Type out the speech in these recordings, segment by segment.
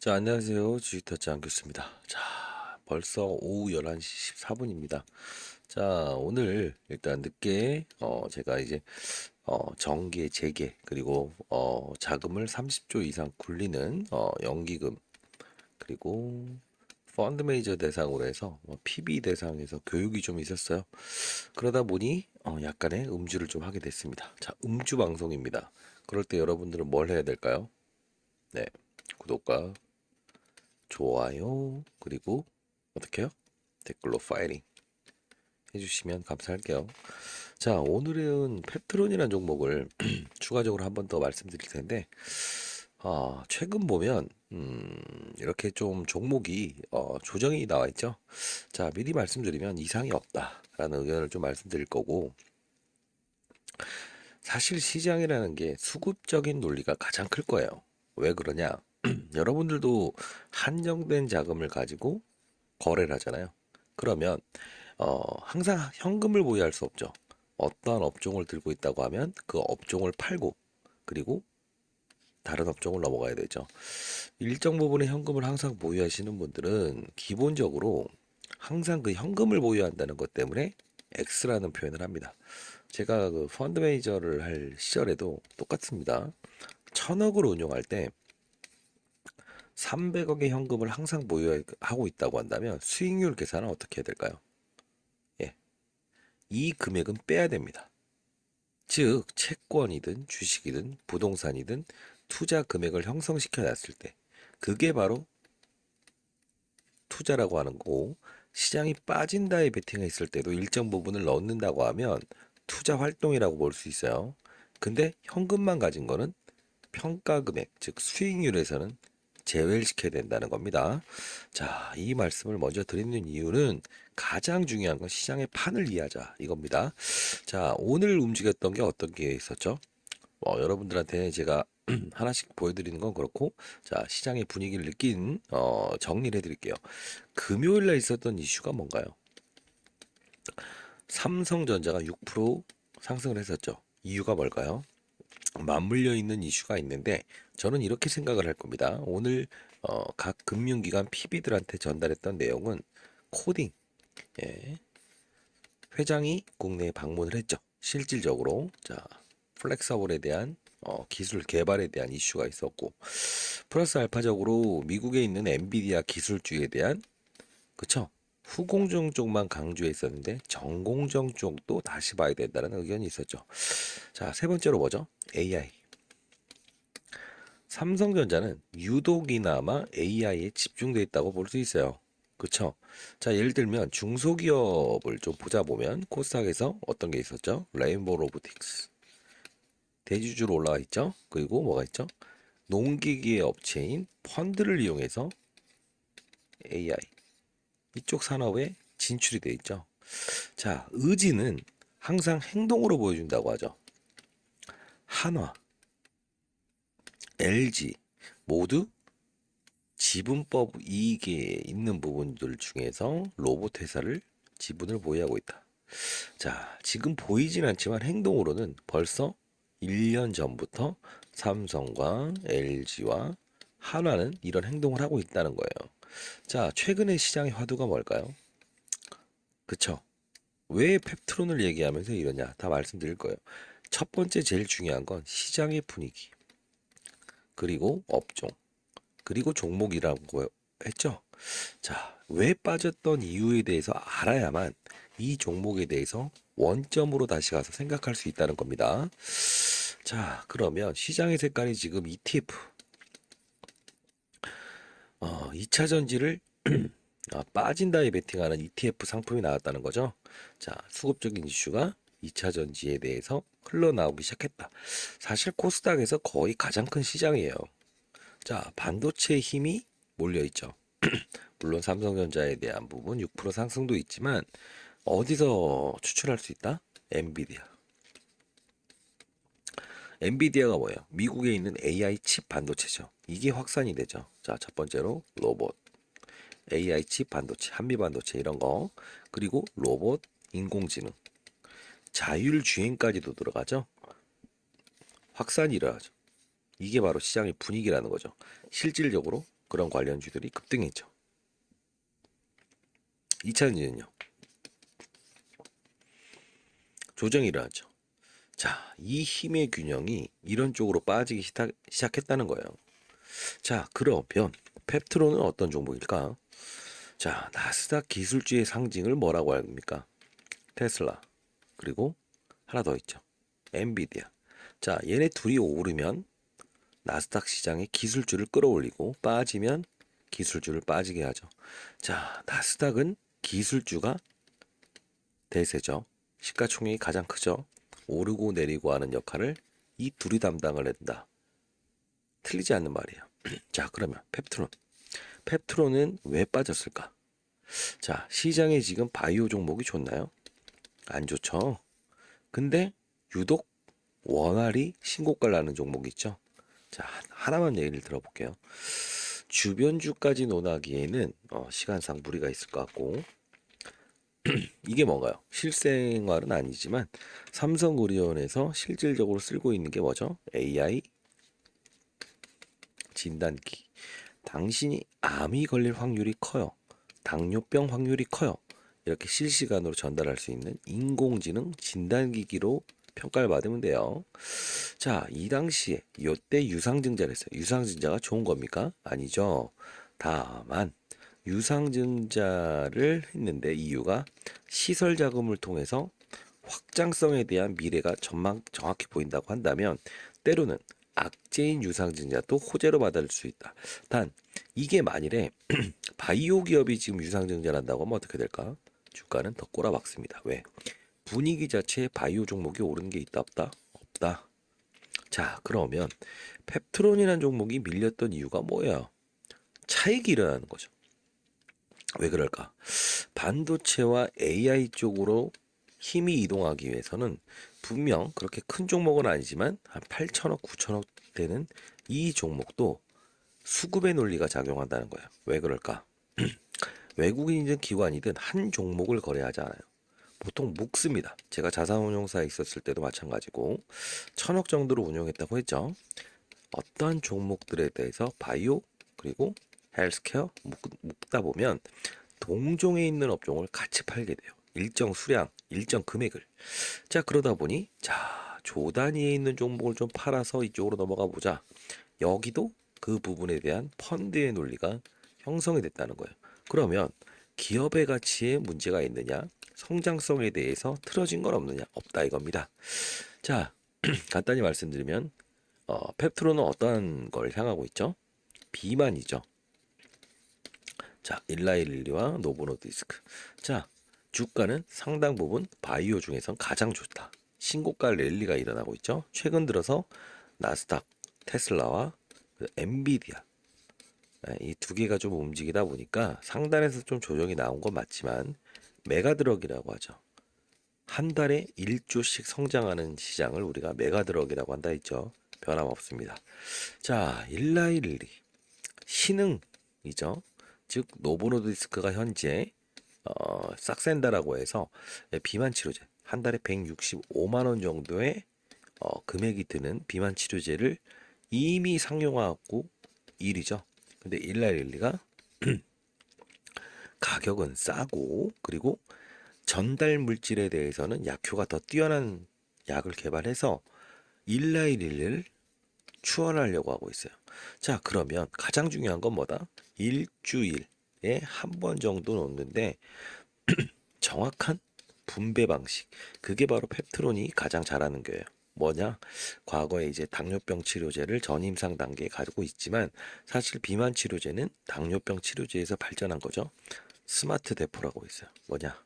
자, 안녕하세요. 주식터치 안교수입니다. 자, 벌써 오후 11시 14분입니다. 자, 오늘 일단 늦게 제가 이제 정기 재개 그리고 자금을 30조 이상 굴리는 연기금 그리고 펀드 매니저 대상으로 해서 PB 대상에서 교육이 좀 있었어요. 그러다 보니 약간의 음주를 좀 하게 됐습니다. 자, 음주 방송입니다. 그럴 때 여러분들은 뭘 해야 될까요? 네, 구독과 좋아요 그리고 어떻게 해요? 댓글로 파이팅 해주시면 감사할게요. 자, 오늘은 펩트론이라는 종목을 추가적으로 한번 더 말씀드릴 텐데 최근 보면 이렇게 좀 종목이 조정이 나와 있죠. 자, 미리 말씀드리면 이상이 없다라는 의견을 좀 말씀드릴 거고, 사실 시장이라는 게 수급적인 논리가 가장 클 거예요. 왜 그러냐? 여러분들도 한정된 자금을 가지고 거래를 하잖아요. 그러면 항상 현금을 보유할 수 없죠. 어떠한 업종을 들고 있다고 하면 그 업종을 팔고 그리고 다른 업종을 넘어가야 되죠. 일정 부분의 현금을 항상 보유하시는 분들은 기본적으로 항상 그 현금을 보유한다는 것 때문에 X라는 표현을 합니다. 제가 그 펀드 매니저를 할 시절에도 똑같습니다. 1000억을 운용할 때 300억의 현금을 항상 보유하고 있다고 한다면 수익률 계산은 어떻게 해야 될까요? 예, 이 금액은 빼야 됩니다. 즉 채권이든 주식이든 부동산이든 투자 금액을 형성시켜 놨을 때 그게 바로 투자라고 하는 거고, 시장이 빠진다에 베팅해 있을 때도 일정 부분을 넣는다고 하면 투자 활동이라고 볼 수 있어요. 근데 현금만 가진 거는 평가 금액, 즉 수익률에서는 제외를 시켜야 된다는 겁니다. 자, 이 말씀을 먼저 드리는 이유는 가장 중요한 건 시장의 판을 이해하자 이겁니다. 자, 오늘 움직였던 게 어떤 게 있었죠? 여러분들한테 제가 하나씩 보여드리는 건 그렇고, 자, 시장의 분위기를 느낀 정리를 해드릴게요. 금요일 날 있었던 이슈가 뭔가요? 삼성전자가 6% 상승을 했었죠. 이유가 뭘까요? 맞물려 있는 이슈가 있는데 저는 이렇게 생각을 할 겁니다. 오늘 각 금융기관 PB들한테 전달했던 내용은 코딩, 예, 회장이 국내에 방문을 했죠. 실질적으로 자, 플렉서블에 대한 기술 개발에 대한 이슈가 있었고, 플러스 알파적으로 미국에 있는 엔비디아 기술주에 대한, 그쵸, 후공정 쪽만 강조했었는데 전공정 쪽도 다시 봐야 된다는 의견이 있었죠. 자, 세 번째로 뭐죠? AI. 삼성전자는 유독이나마 AI에 집중돼 있다고 볼 수 있어요. 그쵸? 자, 예를 들면 중소기업을 좀 보자 보면 코스닥에서 어떤 게 있었죠? 레인보우 로보틱스 대주주로 올라와 있죠. 그리고 뭐가 있죠? 농기계 업체인 펀드를 이용해서 AI 이쪽 산업에 진출이 돼 있죠. 자, 의지는 항상 행동으로 보여준다고 하죠. 한화, LG 모두 지분법 이익에 있는 부분들 중에서 로봇 회사를 지분을 보유하고 있다. 자, 지금 보이진 않지만 행동으로는 벌써 1년 전부터 삼성과 LG와 한화는 이런 행동을 하고 있다는 거예요. 자, 최근의 시장의 화두가 뭘까요? 그쵸? 왜 펩트론을 얘기하면서 이러냐? 다 말씀드릴 거예요. 첫 번째 제일 중요한 건 시장의 분위기, 그리고 업종, 그리고 종목이라고 했죠. 자, 왜 빠졌던 이유에 대해서 알아야만 이 종목에 대해서 원점으로 다시 가서 생각할 수 있다는 겁니다. 자, 그러면 시장의 색깔이 지금 ETF, 2차 전지를 빠진다에 베팅하는 ETF 상품이 나왔다는 거죠. 자, 수급적인 이슈가 2차 전지에 대해서 흘러나오기 시작했다. 사실 코스닥에서 거의 가장 큰 시장이에요. 자, 반도체의 힘이 몰려 있죠. 물론 삼성전자에 대한 부분 6% 상승도 있지만 어디서 추출할 수 있다? 엔비디아. 엔비디아가 뭐예요? 미국에 있는 AI 칩 반도체죠. 이게 확산이 되죠. 자, 첫 번째로 로봇, AI 칩 반도체, 한미 반도체 이런 거, 그리고 로봇, 인공지능, 자율주행까지도 들어가죠. 확산이 일어나죠. 이게 바로 시장의 분위기라는 거죠. 실질적으로 그런 관련주들이 급등했죠. 2차전지는요. 조정이 일어났죠. 자, 이 힘의 균형이 이런 쪽으로 빠지기 시작했다는 거예요. 자, 그러면 펩트론은 어떤 종목일까? 자, 나스닥 기술주의 상징을 뭐라고 합니까? 테슬라. 그리고 하나 더 있죠. 엔비디아. 자, 얘네 둘이 오르면 나스닥 시장의 기술주를 끌어올리고 빠지면 기술주를 빠지게 하죠. 자, 나스닥은 기술주가 대세죠. 시가총액이 가장 크죠. 오르고 내리고 하는 역할을 이 둘이 담당을 한다. 틀리지 않는 말이에요. 자, 그러면 펩트론. 펩트론은 왜 빠졌을까? 자, 시장에 지금 바이오 종목이 좋나요? 안 좋죠. 근데 유독 원활히 신고가를 나는 종목이 있죠. 자, 하나만 예를 들어볼게요. 주변주까지 논하기에는 시간상 무리가 있을 것 같고, 이게 뭔가요? 실생활은 아니지만 삼성의료원에서 실질적으로 쓰고 있는 게 뭐죠? AI 진단기. 당신이 암이 걸릴 확률이 커요. 당뇨병 확률이 커요. 이렇게 실시간으로 전달할 수 있는 인공지능 진단기기로 평가를 받으면 돼요. 자, 이 당시에 요때 유상증자를 했어요. 유상증자가 좋은 겁니까? 아니죠. 다만 유상증자를 했는데 이유가 시설 자금을 통해서 확장성에 대한 미래가 전망 정확히 보인다고 한다면 때로는 악재인 유상증자도 호재로 받을 수 있다. 단 이게 만일에 바이오 기업이 지금 유상증자를 한다고 하면 어떻게 될까? 주가는 더 꼬라박습니다. 왜? 분위기 자체에 바이오 종목이 오르는 게 있다 없다? 없다. 자, 그러면 펩트론이라는 종목이 밀렸던 이유가 뭐예요? 차익이 일어나는 거죠. 왜 그럴까? 반도체와 AI 쪽으로 힘이 이동하기 위해서는 분명 그렇게 큰 종목은 아니지만 한 8천억, 9천억 되는 이 종목도 수급의 논리가 작용한다는 거예요. 왜 그럴까? 외국인이든 기관이든 한 종목을 거래하지 않아요. 보통 묶습니다. 제가 자산운용사에 있었을 때도 마찬가지고 1,000억 정도로 운용했다고 했죠. 어떠한 종목들에 대해서 바이오 그리고 헬스케어 묶다 보면 동종에 있는 업종을 같이 팔게 돼요. 일정 수량, 일정 금액을. 자, 그러다 보니 조 단위에 있는 종목을 좀 팔아서 이쪽으로 넘어가 보자. 여기도 그 부분에 대한 펀드의 논리가 형성이 됐다는 거예요. 그러면 기업의 가치에 문제가 있느냐? 성장성에 대해서 틀어진 건 없느냐? 없다 이겁니다. 자, 간단히 말씀드리면 펩트론은 어떠한 걸 향하고 있죠? 비만이죠. 자, 일라일리와 노보노디스크. 자, 주가는 상당 부분 바이오 중에선 가장 좋다. 신고가 랠리가 일어나고 있죠. 최근 들어서 나스닥, 테슬라와 엔비디아 이 두 개가 좀 움직이다 보니까 상단에서 좀 조정이 나온 건 맞지만 메가드럭이라고 하죠. 한 달에 1조씩 성장하는 시장을 우리가 메가드럭이라고 한다 했죠. 변함없습니다. 자, 일라일리 신흥이죠. 즉 노보노디스크가 현재 싹센다라고 해서 비만 치료제 한 달에 165만 원 정도의 금액이 드는 비만 치료제를 이미 상용화하고 일이죠. 근데 일라일리가 가격은 싸고 그리고 전달 물질에 대해서는 약효가 더 뛰어난 약을 개발해서 일라일리를 추월하려고 하고 있어요. 자, 그러면 가장 중요한 건 뭐다? 일주일에 한 번 정도 놓는데 정확한 분배 방식. 그게 바로 펩트론이 가장 잘하는 거예요. 뭐냐? 과거에 이제 당뇨병 치료제를 전임상 단계에 가지고 있지만 사실 비만 치료제는 당뇨병 치료제에서 발전한 거죠. 스마트 대포라고 있어요. 뭐냐?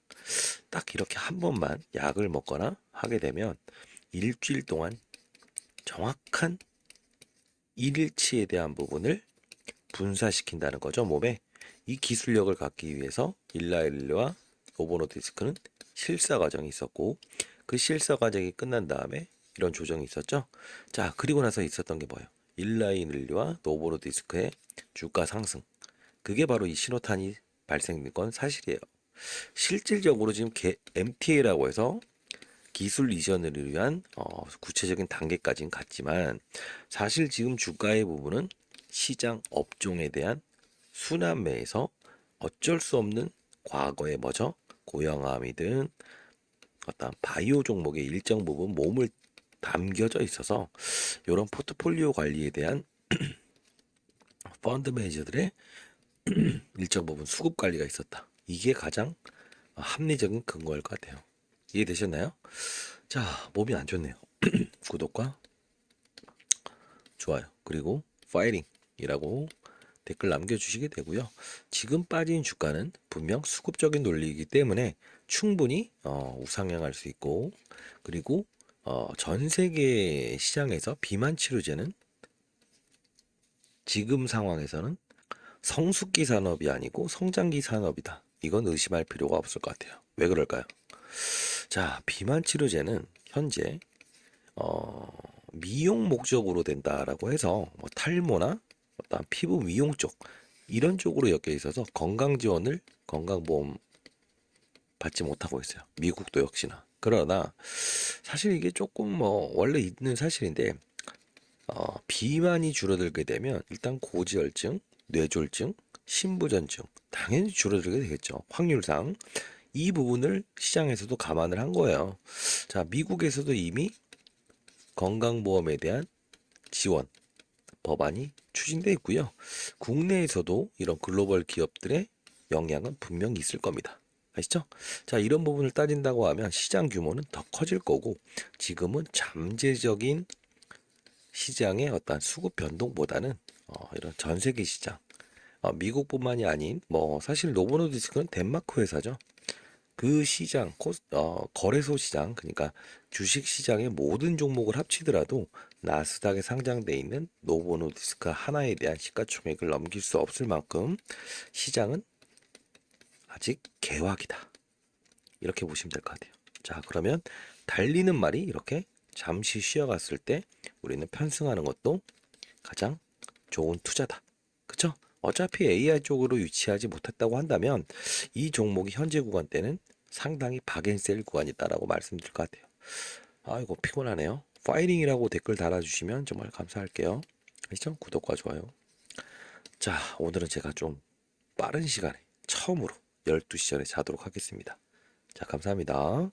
딱 이렇게 한 번만 약을 먹거나 하게 되면 일주일 동안 정확한 일일치에 대한 부분을 분사시킨다는 거죠, 몸에. 이 기술력을 갖기 위해서 일라일리와 노보노디스크는 실사 과정이 있었고 그 실사 과정이 끝난 다음에 이런 조정이 있었죠. 자, 그리고 나서 있었던 게 뭐예요? 일라일리와 노보노디스크의 주가 상승. 그게 바로 이 신호탄이 발생된 건 사실이에요. 실질적으로 지금 MTA라고 해서 기술 이전을 위한 구체적인 단계까지는 갔지만 사실 지금 주가의 부분은 시장 업종에 대한 순환매에서 어쩔 수 없는 과거의 뭐죠? 고영암이든 어떤 바이오 종목의 일정 부분 몸을 담겨져 있어서 이런 포트폴리오 관리에 대한 펀드 매니저들의 일정 부분 수급 관리가 있었다. 이게 가장 합리적인 근거일 것 같아요. 이해되셨나요? 자, 몸이 안 좋네요. 구독과 좋아요, 그리고 파이팅이라고 댓글 남겨주시게 되고요. 지금 빠진 주가는 분명 수급적인 논리이기 때문에 충분히 우상향할 수 있고, 그리고 전 세계 시장에서 비만 치료제는 지금 상황에서는 성숙기 산업이 아니고 성장기 산업이다. 이건 의심할 필요가 없을 것 같아요. 왜 그럴까요? 자, 비만 치료제는 현재 미용 목적으로 된다라고 해서 뭐 탈모나 어떤 피부 미용 쪽 이런 쪽으로 엮여 있어서 건강 지원을 건강보험 받지 못하고 있어요. 미국도 역시나. 그러나 사실 이게 조금 뭐 원래 있는 사실인데 비만이 줄어들게 되면 일단 고지혈증, 뇌졸중, 신부전증 당연히 줄어들게 되겠죠. 확률상 이 부분을 시장에서도 감안을 한 거예요. 자, 미국에서도 이미 건강보험에 대한 지원 법안이 추진돼 있고요. 국내에서도 이런 글로벌 기업들의 영향은 분명히 있을 겁니다. 아시죠? 자, 이런 부분을 따진다고 하면 시장 규모는 더 커질 거고 지금은 잠재적인 시장의 어떤 수급 변동보다는 이런 전 세계 시장, 미국뿐만이 아닌 뭐 사실 노보노디스크는 덴마크 회사죠. 그 시장, 거래소 시장, 그러니까 주식 시장의 모든 종목을 합치더라도 나스닥에 상장돼 있는 노보노디스크 하나에 대한 시가총액을 넘길 수 없을 만큼 시장은 아직 개화기다. 이렇게 보시면 될 것 같아요. 자, 그러면 달리는 말이 이렇게 잠시 쉬어갔을 때 우리는 편승하는 것도 가장 좋은 투자다. 그쵸? 어차피 AI 쪽으로 유치하지 못했다고 한다면 이 종목이 현재 구간대는 상당히 박앤셀 구간이다라고 말씀드릴 것 같아요. 아이고 피곤하네요. 파이팅이라고 댓글 달아주시면 정말 감사할게요. 아시죠? 구독과 좋아요. 자, 오늘은 제가 좀 빠른 시간에 처음으로 12시 전에 자도록 하겠습니다. 자, 감사합니다.